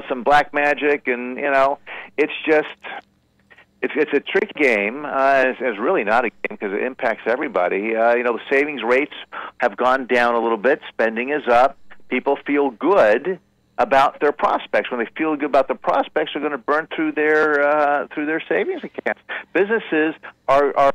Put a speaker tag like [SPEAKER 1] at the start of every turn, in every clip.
[SPEAKER 1] some black magic, and it's just it's a tricky game. It's really not a game because it impacts everybody. The savings rates have gone down a little bit. Spending is up. People feel good about their prospects. When they feel good about their prospects, they're going to burn through their savings accounts. Businesses are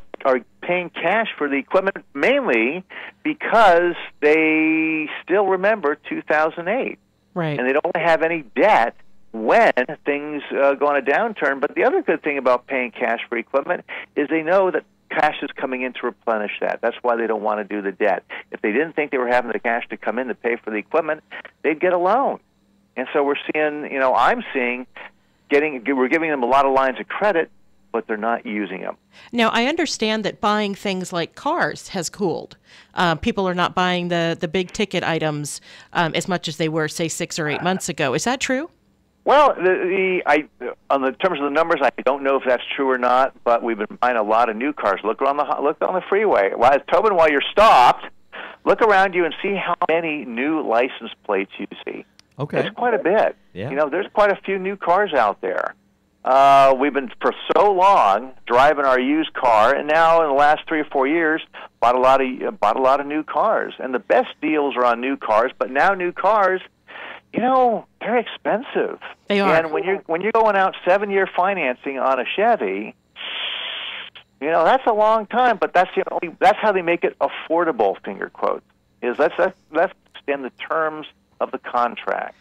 [SPEAKER 1] paying cash for the equipment mainly because they still remember 2008.
[SPEAKER 2] Right.
[SPEAKER 1] And they don't have any debt when things go on a downturn. But the other good thing about paying cash for equipment is they know that cash is coming in to replenish that. That's why they don't want to do the debt. If they didn't think they were having the cash to come in to pay for the equipment, they'd get a loan. And so we're seeing, we're giving them a lot of lines of credit, but they're not using them.
[SPEAKER 2] Now, I understand that buying things like cars has cooled. People are not buying the big ticket items as much as they were, say, 6 or 8 months ago. Is that true?
[SPEAKER 1] Well, on the terms of the numbers, I don't know if that's true or not, but we've been buying a lot of new cars. Look on the freeway. Tobin, while you're stopped, look around you and see how many new license plates you see.
[SPEAKER 3] Okay.
[SPEAKER 1] It's quite a bit.
[SPEAKER 3] Yeah.
[SPEAKER 1] There's quite a few new cars out there. We've been for so long driving our used car, and now in the last 3 or 4 years, bought a lot of new cars. And the best deals are on new cars, but now new cars, they're expensive.
[SPEAKER 2] They are.
[SPEAKER 1] And when you're going out 7-year financing on a Chevy, that's a long time. But that's how they make it affordable. Finger quotes is let's extend the terms of the contract.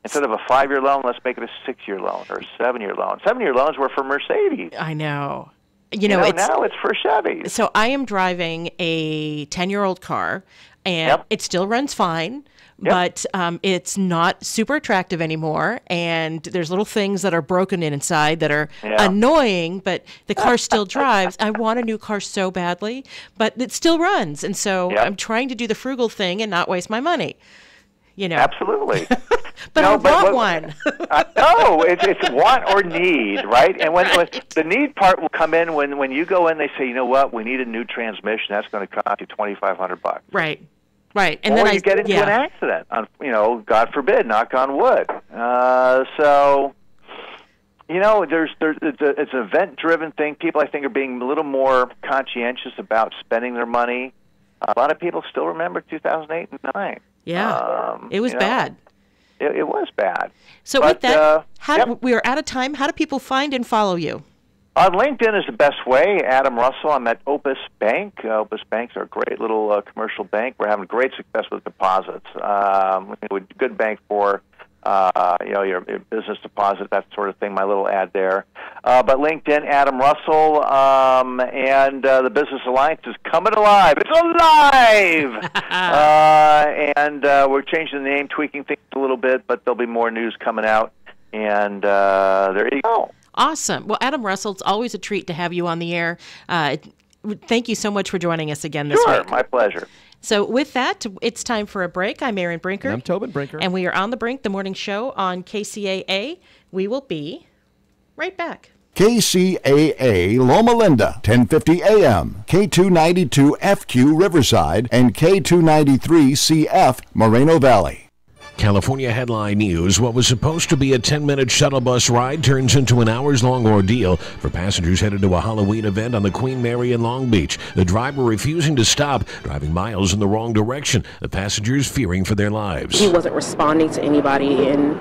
[SPEAKER 1] Instead of a 5-year loan, let's make it a 6-year loan or a 7-year loan. 7-year loans were for Mercedes.
[SPEAKER 2] I know.
[SPEAKER 1] Now it's for Chevys.
[SPEAKER 2] So I am driving a 10-year-old car, and
[SPEAKER 1] Yep.
[SPEAKER 2] it still runs fine,
[SPEAKER 1] Yep.
[SPEAKER 2] but it's not super attractive anymore, and there's little things that are broken inside that are annoying, but the car still drives. I want a new car so badly, but it still runs, and so I'm trying to do the frugal thing and not waste my money.
[SPEAKER 1] Absolutely.
[SPEAKER 2] But I want one.
[SPEAKER 1] No, it's want or need, right? And when the need part will come in when you go in, they say, you know what, we need a new transmission. That's going to cost you $2,500.
[SPEAKER 2] Right. And
[SPEAKER 1] or
[SPEAKER 2] then
[SPEAKER 1] you get into an accident. God forbid, knock on wood. It's an event-driven thing. People, I think, are being a little more conscientious about spending their money. A lot of people still remember 2008 and 2009.
[SPEAKER 2] Yeah, it was bad.
[SPEAKER 1] It was bad.
[SPEAKER 2] So with that, we are out of time. How do people find and follow you?
[SPEAKER 1] On LinkedIn is the best way. Adam Russell. I'm at Opus Bank. Opus Bank's our great little commercial bank. We're having great success with deposits. We're a good bank for your business deposit, that sort of thing. My little ad there. But LinkedIn, Adam Russell, and the Business Alliance is coming alive. It's alive! And we're changing the name, tweaking things a little bit, but there'll be more news coming out. And there you go.
[SPEAKER 2] Awesome. Well, Adam Russell, it's always a treat to have you on the air. Thank you so much for joining us again this week.
[SPEAKER 1] Sure, my pleasure.
[SPEAKER 2] So with that, it's time for a break. I'm Erin Brinker.
[SPEAKER 3] And I'm Tobin Brinker.
[SPEAKER 2] And we are on the Brink, the morning show on KCAA. We will be right back.
[SPEAKER 4] KCAA Loma Linda, 1050 AM, K292FQ Riverside, and K293CF Moreno Valley.
[SPEAKER 5] California headline news. What was supposed to be a 10-minute shuttle bus ride turns into an hours-long ordeal for passengers headed to a Halloween event on the Queen Mary in Long Beach. The driver refusing to stop, driving miles in the wrong direction. The passengers fearing for their lives.
[SPEAKER 6] He wasn't responding to anybody, and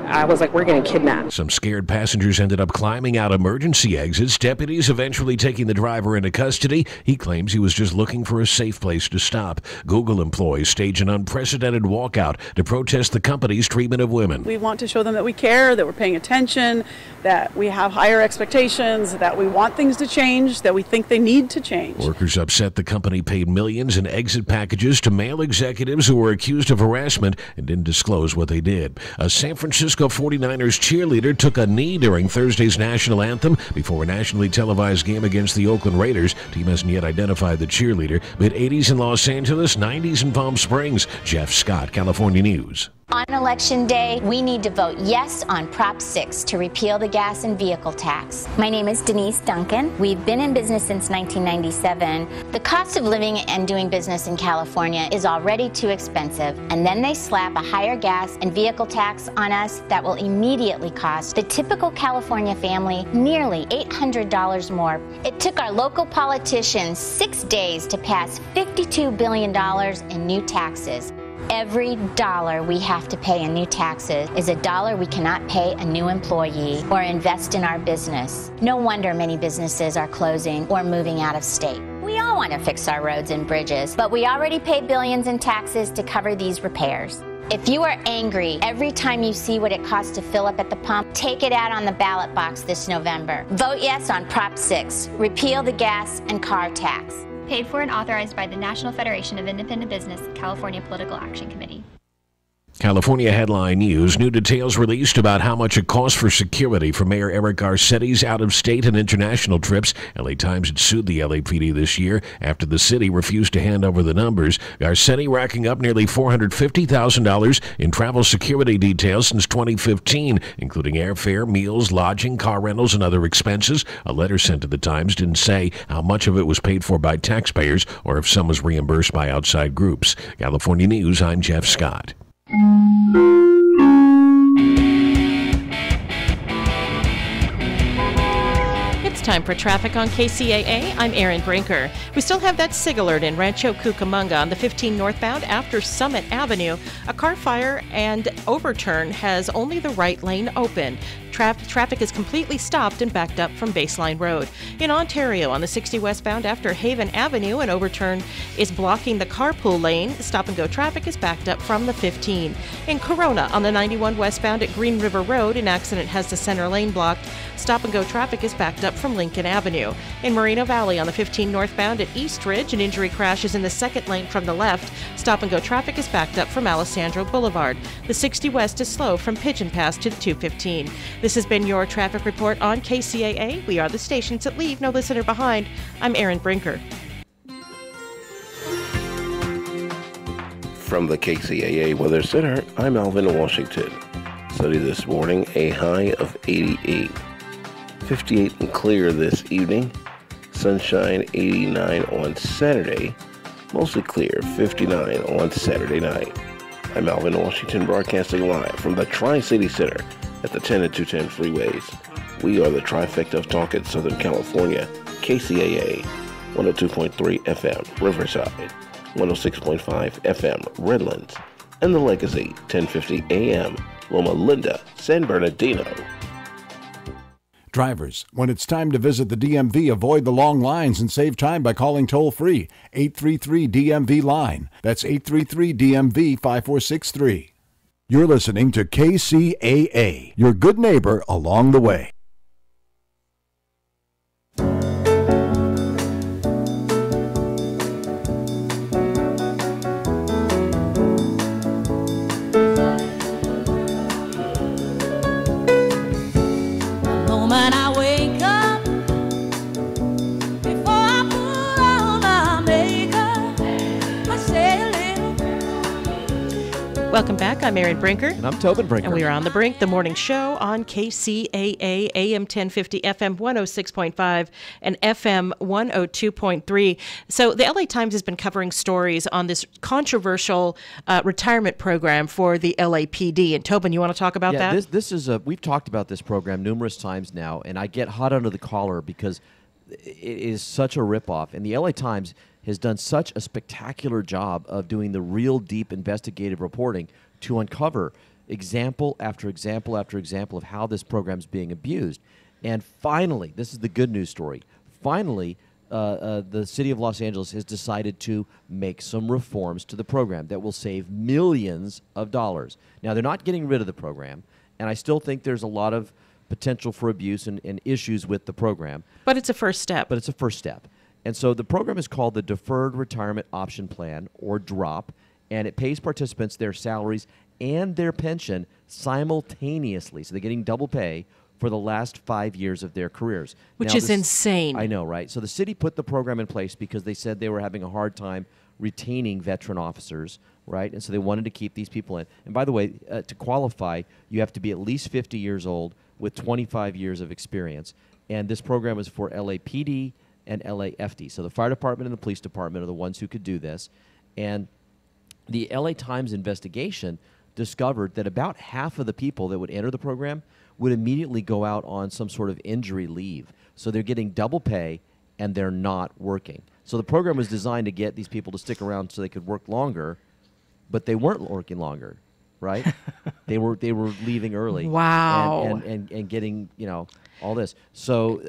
[SPEAKER 6] I was like, we're getting kidnapped.
[SPEAKER 5] Some scared passengers ended up climbing out emergency exits. Deputies eventually taking the driver into custody. He claims he was just looking for a safe place to stop. Google employees stage an unprecedented walkout to protest the company's treatment of women.
[SPEAKER 7] We want to show them that we care, that we're paying attention, that we have higher expectations, that we want things to change, that we think they need to change.
[SPEAKER 5] Workers upset the company paid millions in exit packages to male executives who were accused of harassment and didn't disclose what they did. A San Francisco 49ers cheerleader took a knee during Thursday's national anthem before a nationally televised game against the Oakland Raiders. Team hasn't yet identified the cheerleader. Mid-80s in Los Angeles, 90s in Palm Springs. Jeff Scott, California News.
[SPEAKER 3] On Election Day, we need to vote yes on Prop 6 to repeal the gas and vehicle tax. My name is Denise Duncan. We've been in business since 1997. The cost of living and doing business in California is already too expensive, and then they slap a higher gas and vehicle tax on us that will immediately cost the typical California family nearly $800 more. It took our local politicians 6 days to pass $52 billion in new taxes. Every dollar we have to pay in new taxes is a dollar we cannot pay a new employee or invest in our business. No wonder many businesses are closing or moving out of state. We all want to fix our roads and bridges, but we already pay billions in taxes to cover these repairs. If you are angry every time you see what it costs to fill up at the pump, take it out on the ballot box this November. Vote yes on Prop 6. Repeal the gas and car tax.
[SPEAKER 8] Paid for and authorized by the National Federation of Independent Business, California Political Action Committee.
[SPEAKER 5] California headline news. New details released about how much it costs for security for Mayor Eric Garcetti's out-of-state and international trips. LA Times had sued the LAPD this year after the city refused to hand over the numbers. Garcetti racking up nearly $450,000 in travel security details since 2015, including airfare, meals, lodging, car rentals, and other expenses. A letter sent to the Times didn't say how much of it was paid for by taxpayers or if some was reimbursed by outside groups. California News, I'm Jeff Scott.
[SPEAKER 2] It's time for traffic on KCAA. I'm Erin Brinker. We still have that SIG alert in Rancho Cucamonga on the 15 northbound after Summit Avenue. A car fire and overturn has only the right lane open. Traffic is completely stopped and backed up from Baseline Road. In Ontario, on the 60 westbound after Haven Avenue, an overturn is blocking the carpool lane. Stop-and-go traffic is backed up from the 15. In Corona, on the 91 westbound at Green River Road, an accident has the center lane blocked. Stop-and-go traffic is backed up from Lincoln Avenue. In Moreno Valley, on the 15 northbound at East Ridge, an injury crash is in the second lane from the left. Stop-and-go traffic is backed up from Alessandro Boulevard. The 60 west is slow from Pigeon Pass to the 215. This has been your traffic report on KCAA. We are the stations that leave no listener behind. I'm Erin Brinker.
[SPEAKER 9] From the KCAA Weather Center, I'm Alvin Washington. Sunny this morning, a high of 88. 58 and clear this evening. Sunshine 89 on Saturday. Mostly clear 59 on Saturday night. I'm Alvin Washington broadcasting live from the Tri-City Center at the 10 and 210 freeways. We are the trifecta of talk in Southern California. KCAA 102.3 FM Riverside, 106.5 FM Redlands, and the Legacy 1050 AM Loma Linda, San Bernardino.
[SPEAKER 4] Drivers, when it's time to visit the DMV, avoid the long lines and save time by calling toll-free 833-DMV-LINE. That's 833-DMV-5463. You're listening to KCAA, your good neighbor along the way.
[SPEAKER 2] Welcome back. I'm Erin Brinker.
[SPEAKER 10] And I'm Tobin Brinker.
[SPEAKER 2] And we are on The Brink, the morning show on KCAA, AM 1050, FM 106.5, and FM 102.3. So the LA Times has been covering stories on this controversial retirement program for the LAPD. And Tobin, you want to talk about that?
[SPEAKER 10] This is we've talked about this program numerous times now, and I get hot under the collar because it is such a ripoff. And the LA Times has done such a spectacular job of doing the real deep investigative reporting to uncover example after example after example of how this program is being abused. And finally, this is the good news story, finally, the city of Los Angeles has decided to make some reforms to the program that will save millions of dollars. Now, they're not getting rid of the program, and I still think there's a lot of potential for abuse and issues with the program.
[SPEAKER 2] But it's a first step.
[SPEAKER 10] And so the program is called the Deferred Retirement Option Plan, or DROP, and it pays participants their salaries and their pension simultaneously. So they're getting double pay for the last 5 years of their careers.
[SPEAKER 2] Which is insane.
[SPEAKER 10] I know, right? So the city put the program in place because they said they were having a hard time retaining veteran officers right? And so they wanted to keep these people in. And by the way, to qualify, you have to be at least 50 years old with 25 years of experience. And this program was for LAPD and LAFD. So the fire department and the police department are the ones who could do this. And the LA Times investigation discovered that about half of the people that would enter the program would immediately go out on some sort of injury leave. So they're getting double pay and they're not working. So the program was designed to get these people to stick around so they could work longer, but they weren't working longer, right? they were leaving early.
[SPEAKER 2] Wow.
[SPEAKER 10] And getting, all this. So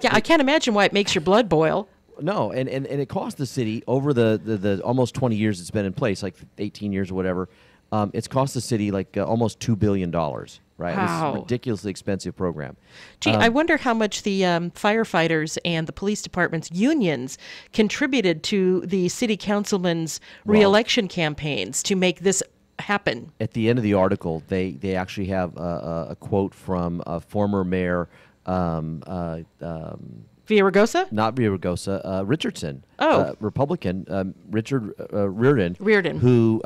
[SPEAKER 2] yeah, I can't imagine why it makes your blood boil.
[SPEAKER 10] No, and it cost the city over the almost 20 years it's been in place, like 18 years or whatever. It's cost the city like almost $2 billion, right?
[SPEAKER 2] Wow.
[SPEAKER 10] It's a ridiculously expensive program.
[SPEAKER 2] Gee, I wonder how much the firefighters and the police department's unions contributed to the city councilman's reelection campaigns to make this happen.
[SPEAKER 10] At the end of the article, they actually have a quote from former mayor
[SPEAKER 2] Villaraigosa?
[SPEAKER 10] Not Villaraigosa, Richardson.
[SPEAKER 2] Oh.
[SPEAKER 10] Republican, Richard Reardon.
[SPEAKER 2] Reardon.
[SPEAKER 10] Who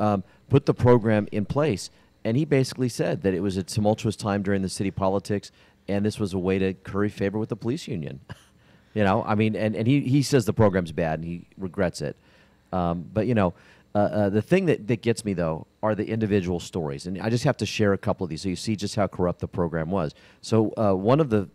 [SPEAKER 10] put the program in place. And he basically said that it was a tumultuous time during the city politics, and this was a way to curry favor with the police union. And he says the program's bad, and he regrets it. But the thing that gets me, though, are the individual stories. And I just have to share a couple of these so you see just how corrupt the program was. So one of the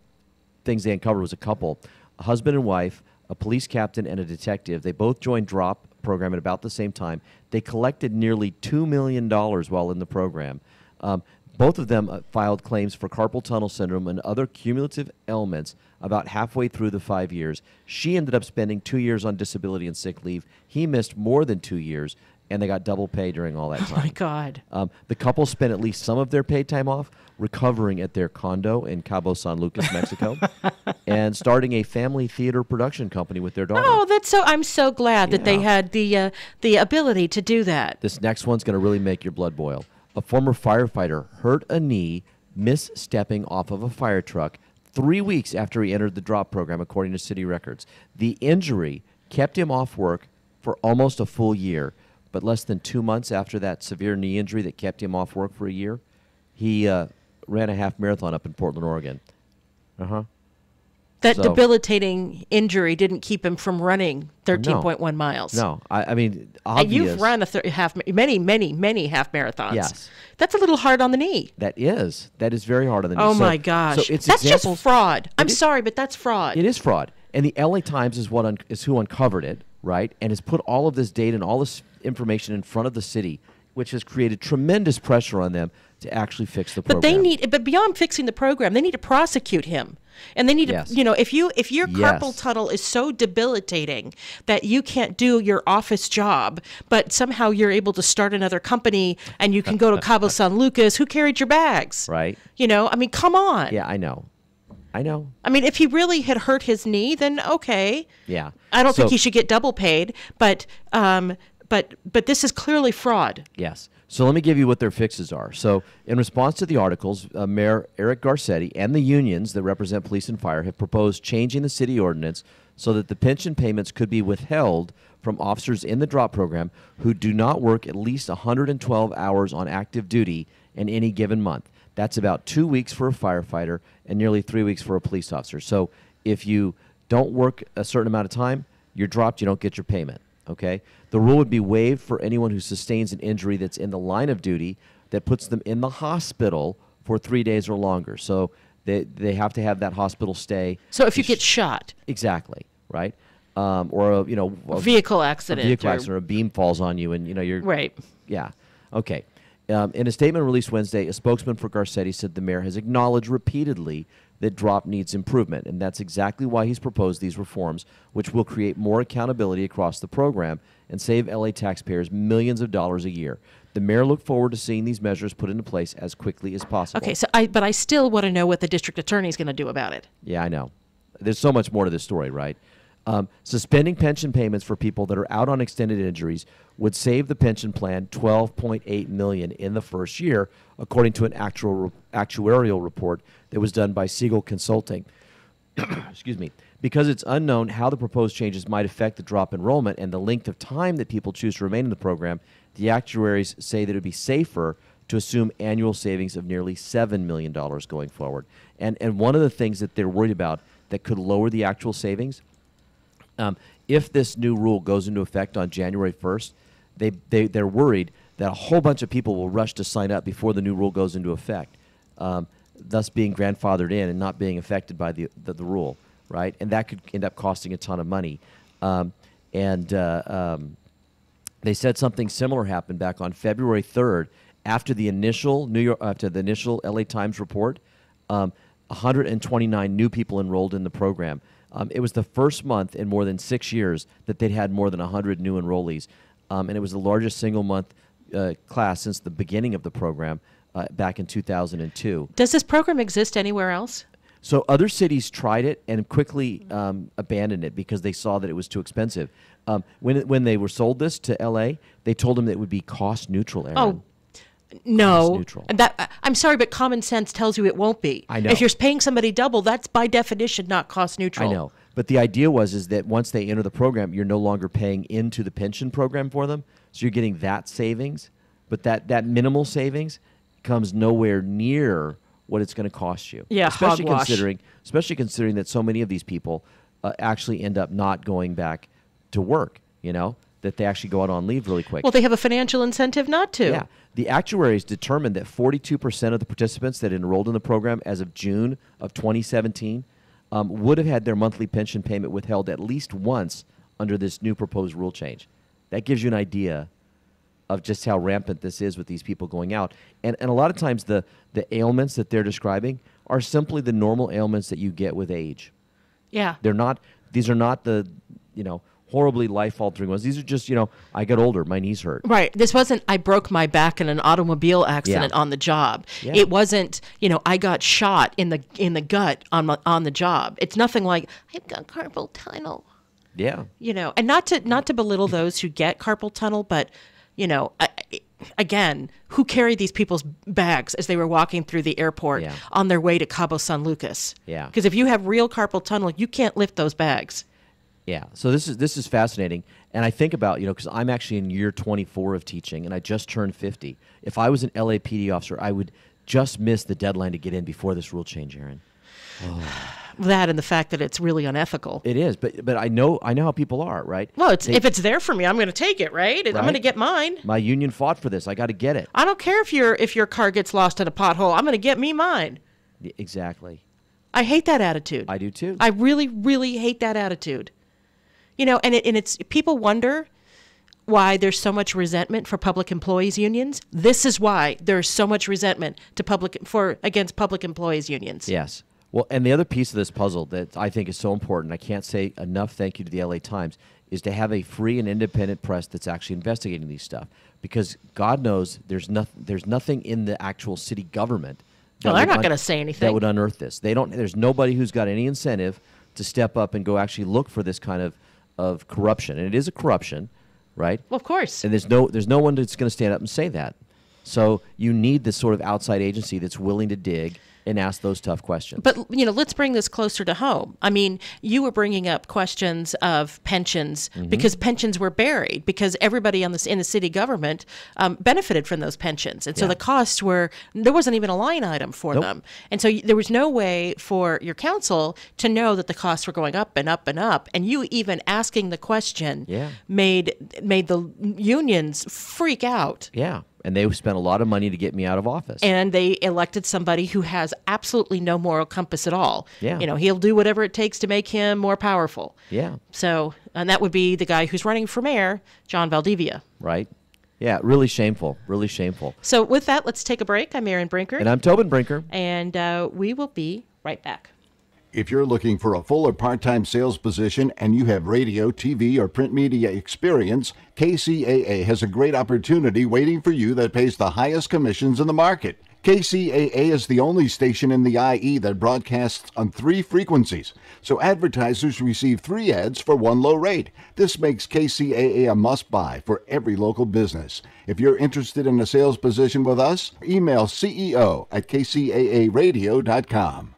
[SPEAKER 10] things they uncovered was a couple, a husband and wife, a police captain, and a detective. They both joined DROP program at about the same time. They collected nearly $2 million while in the program. Both of them filed claims for carpal tunnel syndrome and other cumulative ailments about halfway through the 5 years. She ended up spending 2 years on disability and sick leave. He missed more than 2 years, and they got double pay during all that time.
[SPEAKER 2] Oh, my God.
[SPEAKER 10] The couple spent at least some of their paid time off recovering at their condo in Cabo San Lucas, Mexico, and starting a family theater production company with their daughter.
[SPEAKER 2] Oh, I'm so glad that they had the ability to do that.
[SPEAKER 10] This next one's going to really make your blood boil. A former firefighter hurt a knee misstepping off of a fire truck 3 weeks after he entered the DROP program, according to city records. The injury kept him off work for almost a full year, but less than 2 months after that severe knee injury that kept him off work for a year, he ran a half marathon up in Portland, Oregon.
[SPEAKER 2] That debilitating injury didn't keep him from running 13.1 miles.
[SPEAKER 10] No, I mean, obvious.
[SPEAKER 2] And you've run many half marathons.
[SPEAKER 10] Yes.
[SPEAKER 2] That's a little hard on the knee.
[SPEAKER 10] That is very hard on the knee.
[SPEAKER 2] Oh, my gosh.
[SPEAKER 10] So it's
[SPEAKER 2] that's just fraud. I'm sorry, but that's fraud.
[SPEAKER 10] It is fraud. And the LA Times is who uncovered it, right? And has put all of this data and all this information in front of the city, which has created tremendous pressure on them to actually fix the program.
[SPEAKER 2] But beyond fixing the program, they need to prosecute him. And they need to, if your carpal tunnel is so debilitating that you can't do your office job, but somehow you're able to start another company and you can go to Cabo San Lucas, who carried your bags?
[SPEAKER 10] Right.
[SPEAKER 2] Come on.
[SPEAKER 10] Yeah, I know.
[SPEAKER 2] I mean, if he really had hurt his knee, then okay.
[SPEAKER 10] Yeah.
[SPEAKER 2] I don't think he should get double paid, but this is clearly fraud.
[SPEAKER 10] Yes. So let me give you what their fixes are. So in response to the articles, Mayor Eric Garcetti and the unions that represent police and fire have proposed changing the city ordinance so that the pension payments could be withheld from officers in the DROP program who do not work at least 112 hours on active duty in any given month. That's about 2 weeks for a firefighter and nearly 3 weeks for a police officer. So if you don't work a certain amount of time, you're dropped, you don't get your payment. Okay? The rule would be waived for anyone who sustains an injury that's in the line of duty that puts them in the hospital for 3 days or longer. So they have to have that hospital stay.
[SPEAKER 2] So if you get shot.
[SPEAKER 10] Exactly, right? Or a
[SPEAKER 2] vehicle accident.
[SPEAKER 10] Or a beam falls on you and you're
[SPEAKER 2] right.
[SPEAKER 10] Yeah. Okay. In a statement released Wednesday, a spokesman for Garcetti said the mayor has acknowledged repeatedly that DROP needs improvement, and that's exactly why he's proposed these reforms, which will create more accountability across the program and save LA taxpayers millions of dollars a year. The mayor looked forward to seeing these measures put into place as quickly as possible.
[SPEAKER 2] Okay, but I still want to know what the district attorney is going to do about it.
[SPEAKER 10] Yeah, I know. There's so much more to this story, right? Suspending pension payments for people that are out on extended injuries would save the pension plan $12.8 million in the first year, according to an actuarial report that was done by Siegel Consulting. Excuse me. Because it's unknown how the proposed changes might affect the drop enrollment and the length of time that people choose to remain in the program, the actuaries say that it would be safer to assume annual savings of nearly $7 million going forward. And one of the things that they're worried about that could lower the actual savings, if this new rule goes into effect on January 1st, they're worried that a whole bunch of people will rush to sign up before the new rule goes into effect, thus being grandfathered in and not being affected by the rule, right? And that could end up costing a ton of money. They said something similar happened back on February 3rd after the initial LA Times report. 129 new people enrolled in the program. It was the first month in more than 6 years that they'd had more than 100 new enrollees, and it was the largest single month class since the beginning of the program back in 2002.
[SPEAKER 2] Does this program exist anywhere else?
[SPEAKER 10] So other cities tried it and quickly abandoned it because they saw that it was too expensive. When they were sold this to LA, they told them that it would be cost neutral, Aaron.
[SPEAKER 2] Oh, no.
[SPEAKER 10] Cost neutral.
[SPEAKER 2] I'm sorry, but common sense tells you it won't be.
[SPEAKER 10] I know.
[SPEAKER 2] If you're paying somebody double, that's by definition not cost neutral.
[SPEAKER 10] I know. But the idea is that once they enter the program, you're no longer paying into the pension program for them. So you're getting that savings. But that minimal savings comes nowhere near what it's going to cost you.
[SPEAKER 2] Yeah,
[SPEAKER 10] especially
[SPEAKER 2] hogwash.
[SPEAKER 10] considering that so many of these people actually end up not going back to work, that they actually go out on leave really quick.
[SPEAKER 2] Well, they have a financial incentive not to.
[SPEAKER 10] Yeah. The actuaries determined that 42% of the participants that enrolled in the program as of June of 2017 would have had their monthly pension payment withheld at least once under this new proposed rule change. That gives you an idea of just how rampant this is with these people going out. And a lot of times the ailments that they're describing are simply the normal ailments that you get with age.
[SPEAKER 2] Yeah.
[SPEAKER 10] These are not the, horribly life-altering ones. These are just, I got older, my knees hurt.
[SPEAKER 2] Right. This wasn't, I broke my back in an automobile accident on the job.
[SPEAKER 10] Yeah.
[SPEAKER 2] It wasn't, I got shot in the gut on the job. It's nothing like, I've got carpal tunnel.
[SPEAKER 10] Yeah.
[SPEAKER 2] And not to belittle those who get carpal tunnel, but, again, who carried these people's bags as they were walking through the airport on their way to Cabo San Lucas?
[SPEAKER 10] Yeah.
[SPEAKER 2] Because if you have real carpal tunnel, you can't lift those bags.
[SPEAKER 10] Yeah, so this is fascinating, and I think about, because I'm actually in year 24 of teaching, and I just turned 50. If I was an LAPD officer, I would just miss the deadline to get in before this rule change, Aaron. Oh.
[SPEAKER 2] That and the fact that it's really unethical.
[SPEAKER 10] It is, but I know how people are, right?
[SPEAKER 2] Well, if it's there for me, I'm going to take it, right? I'm going to get mine.
[SPEAKER 10] My union fought for this. I got to get it.
[SPEAKER 2] I don't care if your car gets lost in a pothole. I'm going to get me mine.
[SPEAKER 10] Yeah, exactly.
[SPEAKER 2] I hate that attitude.
[SPEAKER 10] I do too.
[SPEAKER 2] I really, really hate that attitude. And it's people wonder why there's so much resentment for public employees unions. This is why there's so much resentment against public employees unions.
[SPEAKER 10] Yes. Well, and the other piece of this puzzle that I think is so important, I can't say enough thank you to the LA Times, is to have a free and independent press that's actually investigating these stuff. Because God knows there's nothing in the actual city government.
[SPEAKER 2] Well, they're not going to say anything
[SPEAKER 10] that would unearth this. There's nobody who's got any incentive to step up and go actually look for this kind of corruption, and it is a corruption, right?
[SPEAKER 2] Well, of course.
[SPEAKER 10] And there's no one that's going to stand up and say that. So you need this sort of outside agency that's willing to dig and ask those tough questions.
[SPEAKER 2] But, let's bring this closer to home. I mean, you were bringing up questions of pensions because pensions were buried because everybody in the city government benefited from those pensions. And so the costs there wasn't even a line item for them. And so there was no way for your council to know that the costs were going up and up and up. And you even asking the question made the unions freak out.
[SPEAKER 10] Yeah. And they spent a lot of money to get me out of office.
[SPEAKER 2] And they elected somebody who has absolutely no moral compass at all.
[SPEAKER 10] Yeah.
[SPEAKER 2] He'll do whatever it takes to make him more powerful.
[SPEAKER 10] Yeah.
[SPEAKER 2] So, and that would be the guy who's running for mayor, John Valdivia.
[SPEAKER 10] Right. Yeah, really shameful. Really shameful.
[SPEAKER 2] So with that, let's take a break. I'm Erin Brinker.
[SPEAKER 10] And I'm Tobin Brinker.
[SPEAKER 2] And we will be right back.
[SPEAKER 4] If you're looking for a full or part-time sales position and you have radio, TV, or print media experience, KCAA has a great opportunity waiting for you that pays the highest commissions in the market. KCAA is the only station in the IE that broadcasts on 3 frequencies, so advertisers receive 3 ads for 1 low rate. This makes KCAA a must-buy for every local business. If you're interested in a sales position with us, email CEO@kcaaradio.com.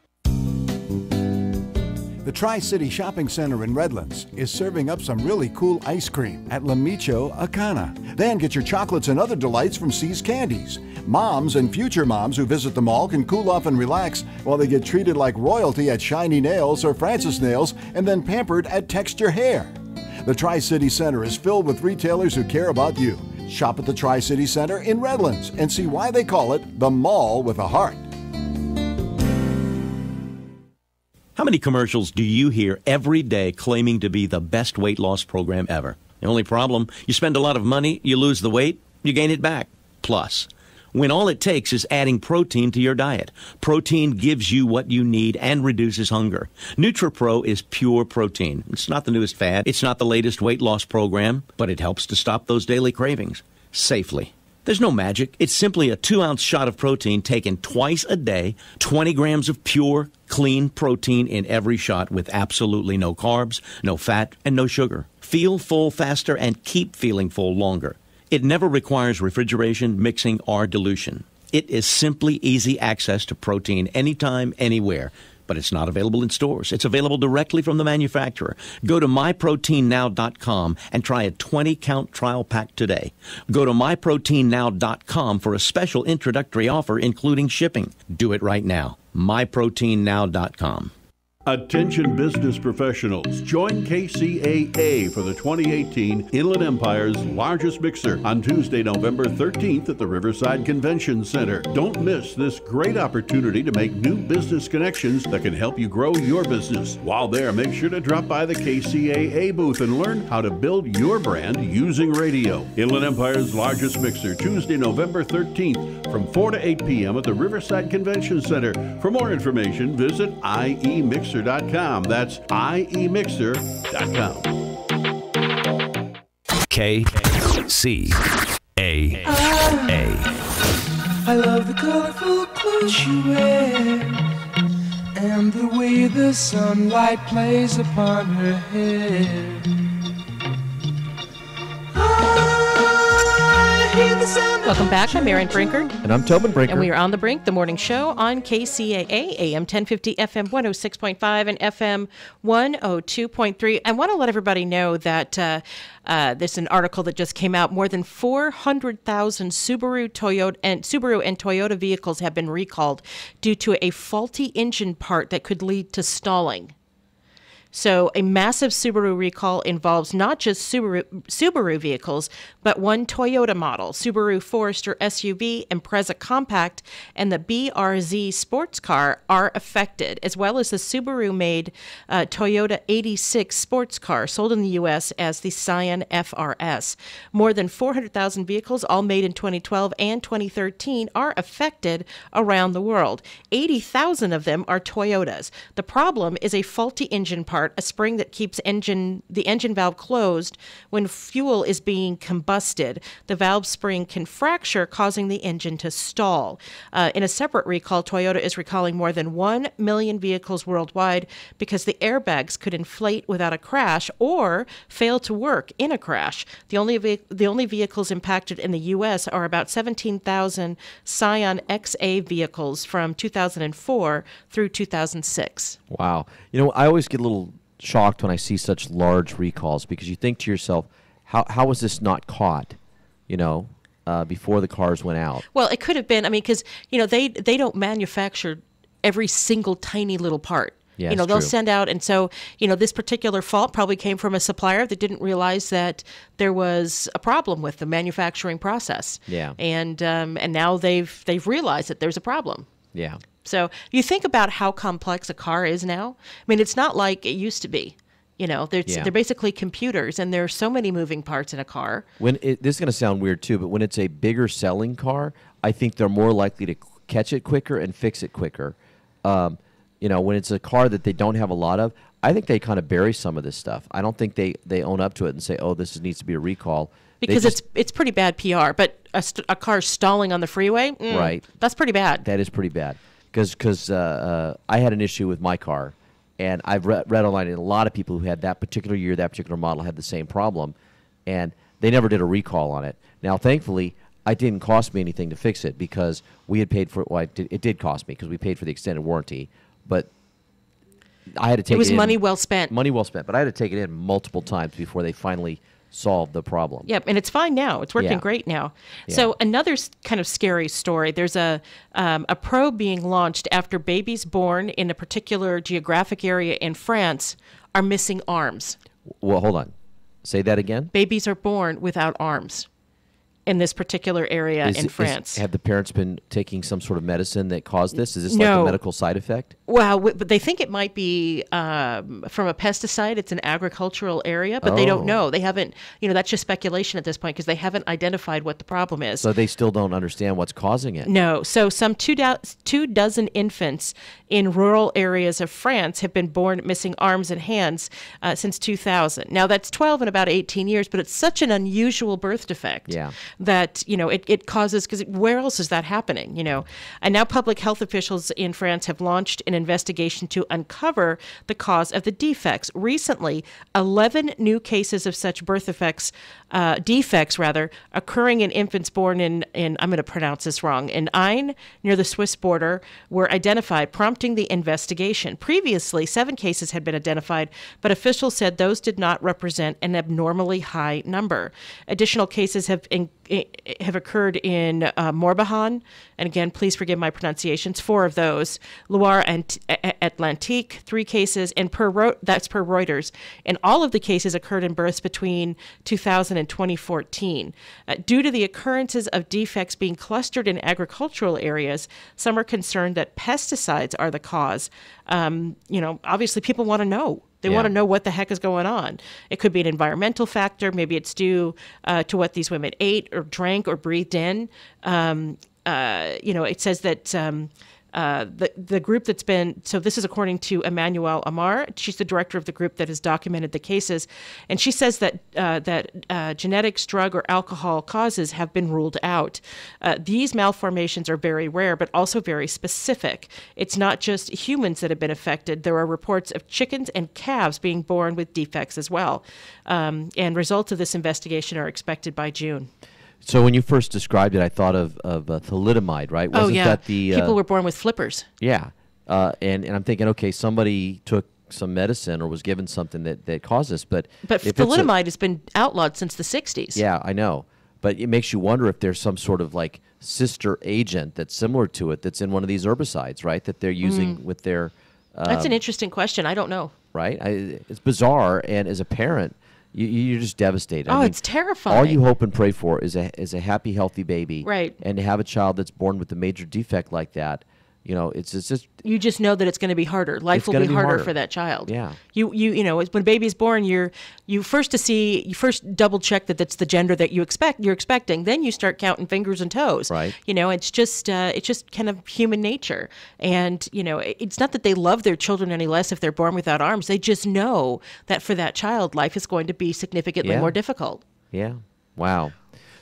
[SPEAKER 4] The Tri-City Shopping Center in Redlands is serving up some really cool ice cream at La Micho Acana. Then get your chocolates and other delights from C's Candies. Moms and future moms who visit the mall can cool off and relax while they get treated like royalty at Shiny Nails or Francis Nails and then pampered at Texture Hair. The Tri-City Center is filled with retailers who care about you. Shop at the Tri-City Center in Redlands and see why they call it the mall with a heart.
[SPEAKER 11] How many commercials do you hear every day claiming to be the best weight loss program ever? The only problem, you spend a lot of money, you lose the weight, you gain it back. Plus, when all it takes is adding protein to your diet. Protein gives you what you need and reduces hunger. NutriPro is pure protein. It's not the newest fad. It's not the latest weight loss program, but it helps to stop those daily cravings safely. There's no magic. It's simply a 2-ounce shot of protein taken twice a day, 20 grams of pure, clean protein in every shot with absolutely no carbs, no fat, and no sugar. Feel full faster and keep feeling full longer. It never requires refrigeration, mixing, or dilution. It is simply easy access to protein anytime, anywhere. But it's not available in stores. It's available directly from the manufacturer. Go to myproteinnow.com and try a 20-count trial pack today. Go to myproteinnow.com for a special introductory offer, including shipping. Do it right now. myproteinnow.com.
[SPEAKER 12] Attention business professionals, join KCAA for the 2018 Inland Empire's largest mixer on Tuesday, November 13th at the Riverside Convention Center. Don't miss this great opportunity to make new business connections that can help you grow your business. While there, make sure to drop by the KCAA booth and learn how to build your brand using radio. Inland Empire's largest mixer, Tuesday, November 13th from 4 to 8 p.m. at the Riverside Convention Center. For more information, visit iemixer.com. That's iemixer.com.
[SPEAKER 5] KCAA.
[SPEAKER 13] I love the colorful clothes she wears and the way the sunlight plays upon her hair.
[SPEAKER 2] Welcome back. I'm Erin Brinker.
[SPEAKER 10] And I'm Tobin Brinker.
[SPEAKER 2] And we are on The Brink, the morning show on KCAA, AM 1050, FM 106.5, and FM 102.3. I want to let everybody know that there's an article that just came out. More than 400,000 Subaru and Toyota vehicles have been recalled due to a faulty engine part that could lead to stalling. So a massive Subaru recall involves not just Subaru vehicles, but one Toyota model, Subaru Forester SUV, Impreza Compact, and the BRZ sports car are affected, as well as the Subaru-made Toyota 86 sports car sold in the U.S. as the Scion FRS. More than 400,000 vehicles, all made in 2012 and 2013, are affected around the world. 80,000 of them are Toyotas. The problem is a faulty engine part, a spring that keeps the engine valve closed when fuel is being combusted. The valve spring can fracture, causing the engine to stall. In a separate recall, Toyota is recalling more than 1 million vehicles worldwide because the airbags could inflate without a crash or fail to work in a crash. The only vehicles impacted in the U.S. are about 17,000 Scion XA vehicles from 2004 through 2006.
[SPEAKER 10] Wow. You know, I always get a little shocked when I see such large recalls because you think to yourself, how was this not caught, before the cars went out?
[SPEAKER 2] Well, it could have been, because, they don't manufacture every single tiny little part.
[SPEAKER 10] Yeah,
[SPEAKER 2] they'll
[SPEAKER 10] true.
[SPEAKER 2] send out, and so, this particular fault probably came from a supplier that didn't realize that there was a problem with the manufacturing process.
[SPEAKER 10] Yeah.
[SPEAKER 2] And now they've realized that there's a problem.
[SPEAKER 10] Yeah.
[SPEAKER 2] So you think about how complex a car is now. It's not like it used to be. They're basically computers, and there are so many moving parts in a car.
[SPEAKER 10] This is going to sound weird too, but when it's a bigger selling car, I think they're more likely to catch it quicker and fix it quicker. When it's a car that they don't have a lot of, I think they kind of bury some of this stuff. I don't think they own up to it and say, "Oh, this needs to be a recall."
[SPEAKER 2] Because it's pretty bad PR. But a car stalling on the freeway,
[SPEAKER 10] right?
[SPEAKER 2] That's pretty bad.
[SPEAKER 10] That is pretty bad. Because I had an issue with my car, and I've read online, and a lot of people who had that particular year, that particular model had the same problem, and they never did a recall on it. Now, thankfully, it didn't cost me anything to fix it because we had paid for it. Well, it did cost me because we paid for the extended warranty, but I had to take it.
[SPEAKER 2] It was
[SPEAKER 10] in,
[SPEAKER 2] money well spent.
[SPEAKER 10] Money well spent, but I had to take it in multiple times before they finally solved the problem.
[SPEAKER 2] Yep, and it's fine now. It's working
[SPEAKER 10] Yeah.
[SPEAKER 2] great now.
[SPEAKER 10] Yeah.
[SPEAKER 2] So another kind of scary story. There's a probe being launched after babies born in a particular geographic area in France are missing arms.
[SPEAKER 10] Well, hold on. Say that again.
[SPEAKER 2] Babies are born without arms in this particular area in France.
[SPEAKER 10] Have the parents been taking some sort of medicine that caused this? Is this like
[SPEAKER 2] No.
[SPEAKER 10] a medical side effect?
[SPEAKER 2] Well, but they think it might be from a pesticide. It's an agricultural area, but they don't know. They haven't, that's just speculation at this point because they haven't identified what the problem is.
[SPEAKER 10] So they still don't understand what's causing it.
[SPEAKER 2] No. So some 24 infants in rural areas of France have been born missing arms and hands since 2000. Now, that's 12 in about 18 years, but it's such an unusual birth defect that, it causes, because where else is that happening, And now public health officials in France have launched an investigation to uncover the cause of the defects. Recently, 11 new cases of such birth defects occurring in infants born in I'm going to pronounce this wrong, in Ain, near the Swiss border, were identified, prompting the investigation. Previously, 7 cases had been identified, but officials said those did not represent an abnormally high number. Additional cases have occurred in Morbihan, and again, please forgive my pronunciations, 4 of those. Loire and Atlantique, 3 cases, and that's per Reuters. And all of the cases occurred in births between 2000 and 2014. Due to the occurrences of defects being clustered in agricultural areas, some are concerned that pesticides are the cause. Obviously people want to know. They want to know what the heck is going on. It could be an environmental factor. Maybe it's due to what these women ate or drank or breathed in. It says that the group that's been, so this is according to Emmanuelle Amar. She's the director of the group that has documented the cases. And she says that genetics, drug, or alcohol causes have been ruled out. These malformations are very rare, but also very specific. It's not just humans that have been affected. There are reports of chickens and calves being born with defects as well. And results of this investigation are expected by June.
[SPEAKER 10] So when you first described it, I thought of thalidomide, right? Wasn't that the
[SPEAKER 2] people were born with flippers.
[SPEAKER 10] Yeah, and I'm thinking, okay, somebody took some medicine or was given something that caused this, but
[SPEAKER 2] thalidomide has been outlawed since the 60s.
[SPEAKER 10] Yeah, I know, but it makes you wonder if there's some sort of like sister agent that's similar to it that's in one of these herbicides, right? That they're using with their.
[SPEAKER 2] That's an interesting question. I don't know.
[SPEAKER 10] Right, it's bizarre, and as a parent. You're just devastated.
[SPEAKER 2] Oh, it's terrifying.
[SPEAKER 10] All you hope and pray for is a happy, healthy baby.
[SPEAKER 2] Right.
[SPEAKER 10] And to have a child that's born with a major defect like that, it's just...
[SPEAKER 2] You just know that it's going to be harder. Life will be harder for that child.
[SPEAKER 10] Yeah.
[SPEAKER 2] When a baby's born, you first double check that that's the gender that you're expecting. Then you start counting fingers and toes.
[SPEAKER 10] Right.
[SPEAKER 2] It's just kind of human nature. And, it's not that they love their children any less if they're born without arms. They just know that for that child, life is going to be significantly more difficult.
[SPEAKER 10] Yeah. Wow.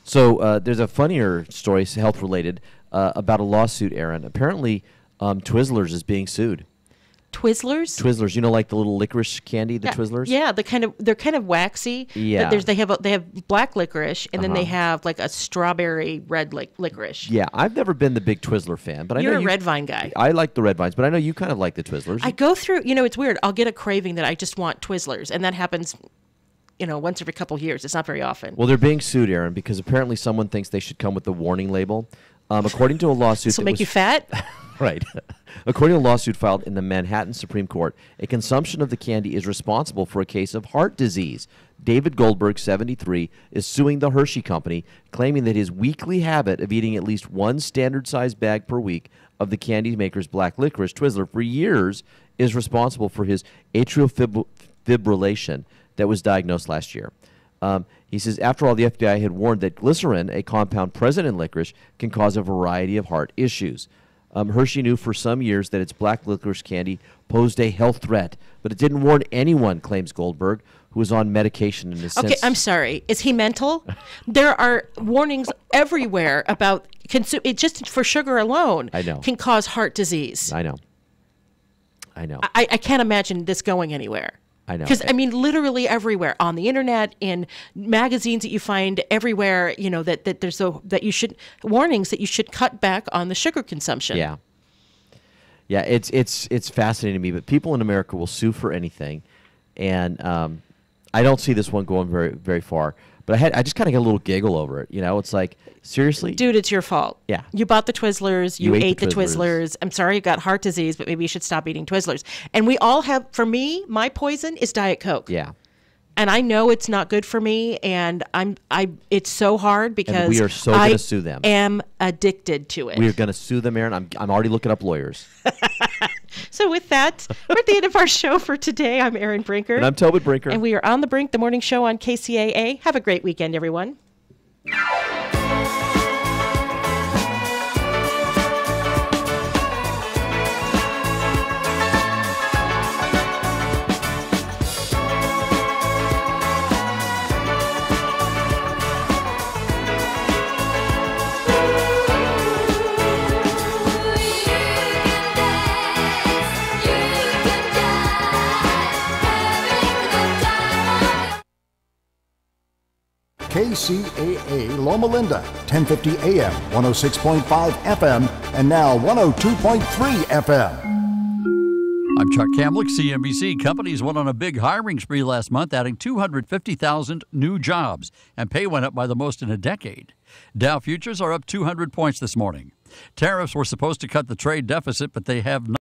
[SPEAKER 10] So there's a funnier story, health-related, about a lawsuit, Aaron. Apparently, Twizzlers is being sued.
[SPEAKER 2] Twizzlers?
[SPEAKER 10] Twizzlers, like the little licorice candy, the Twizzlers?
[SPEAKER 2] Yeah, they're kind of waxy.
[SPEAKER 10] Yeah.
[SPEAKER 2] But they have black licorice, and then they have like a strawberry red licorice.
[SPEAKER 10] Yeah, I've never been the big Twizzler fan, but
[SPEAKER 2] You're
[SPEAKER 10] I know
[SPEAKER 2] a red vine guy.
[SPEAKER 10] I like the red vines, but I know you kind of like the Twizzlers.
[SPEAKER 2] I go through, it's weird. I'll get a craving that I just want Twizzlers, and that happens once every couple of years. It's not very often.
[SPEAKER 10] Well, they're being sued, Aaron, because apparently someone thinks they should come with a warning label. According to a lawsuit...
[SPEAKER 2] This will make you fat?
[SPEAKER 10] Right. According to a lawsuit filed in the Manhattan Supreme Court, a consumption of the candy is responsible for a case of heart disease. David Goldberg, 73, is suing the Hershey Company, claiming that his weekly habit of eating at least one standard-sized bag per week of the candy maker's black licorice Twizzler for years is responsible for his atrial fibrillation that was diagnosed last year. He says, after all, the FBI had warned that glycerin, a compound present in licorice, can cause a variety of heart issues. Hershey knew for some years that its black licorice candy posed a health threat, but it didn't warn anyone, claims Goldberg, who is on medication in a sense.
[SPEAKER 2] Okay, I'm sorry. Is he mental? There are warnings everywhere about it just for sugar alone.
[SPEAKER 10] I know.
[SPEAKER 2] Can cause heart disease.
[SPEAKER 10] I know.
[SPEAKER 2] I can't imagine this going anywhere.
[SPEAKER 10] I know.
[SPEAKER 2] Because, literally everywhere, on the internet, in magazines that you find everywhere, that there's that you should, warnings that you should cut back on the sugar consumption.
[SPEAKER 10] Yeah. Yeah, it's fascinating to me. But people in America will sue for anything, and I don't see this one going very very far. But I just kind of get a little giggle over it. It's like, seriously?
[SPEAKER 2] Dude, it's your fault.
[SPEAKER 10] Yeah.
[SPEAKER 2] You bought the Twizzlers. You ate the
[SPEAKER 10] Twizzlers.
[SPEAKER 2] Twizzlers. I'm sorry you got heart disease, but maybe you should stop eating Twizzlers. And we all have, for me, my poison is Diet Coke.
[SPEAKER 10] Yeah.
[SPEAKER 2] And I know it's not good for me, and it's so hard because
[SPEAKER 10] and we are so going to sue them.
[SPEAKER 2] I am addicted to it.
[SPEAKER 10] We are going to sue them, Aaron. I'm already looking up lawyers.
[SPEAKER 2] So with that, we're at the end of our show for today. I'm Erin Brinker.
[SPEAKER 10] And I'm Tobin Brinker.
[SPEAKER 2] And we are On the Brink, the morning show on KCAA. Have a great weekend, everyone.
[SPEAKER 4] KCAA Loma Linda, 1050 AM, 106.5 FM, and now 102.3 FM.
[SPEAKER 14] I'm Chuck Kamlick, CNBC. Companies went on a big hiring spree last month, adding 250,000 new jobs, and pay went up by the most in a decade. Dow futures are up 200 points this morning. Tariffs were supposed to cut the trade deficit, but they have not.